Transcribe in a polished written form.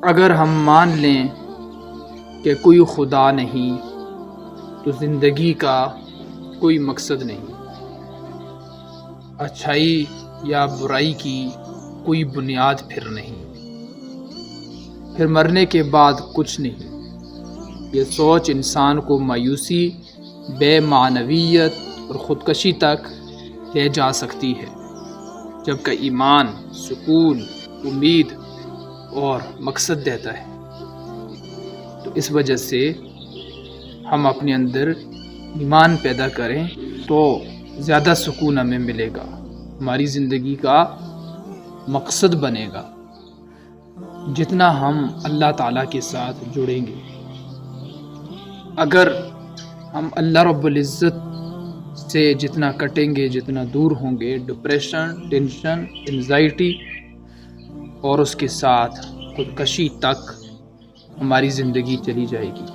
اگر ہم مان لیں کہ کوئی خدا نہیں تو زندگی کا کوئی مقصد نہیں، اچھائی یا برائی کی کوئی بنیاد پھر نہیں، پھر مرنے کے بعد کچھ نہیں۔ یہ سوچ انسان کو مایوسی، بے معنویت اور خودکشی تک لے جا سکتی ہے، جبکہ ایمان سکون، امید اور مقصد دیتا ہے۔ تو اس وجہ سے ہم اپنے اندر ایمان پیدا کریں تو زیادہ سکون ہمیں ملے گا، ہماری زندگی کا مقصد بنے گا۔ جتنا ہم اللہ تعالیٰ کے ساتھ جڑیں گے، اگر ہم اللہ رب العزت سے جتنا کٹیں گے، جتنا دور ہوں گے، ڈپریشن، ٹینشن، انزائٹی اور اس کے ساتھ خودکشی تک ہماری زندگی چلی جائے گی۔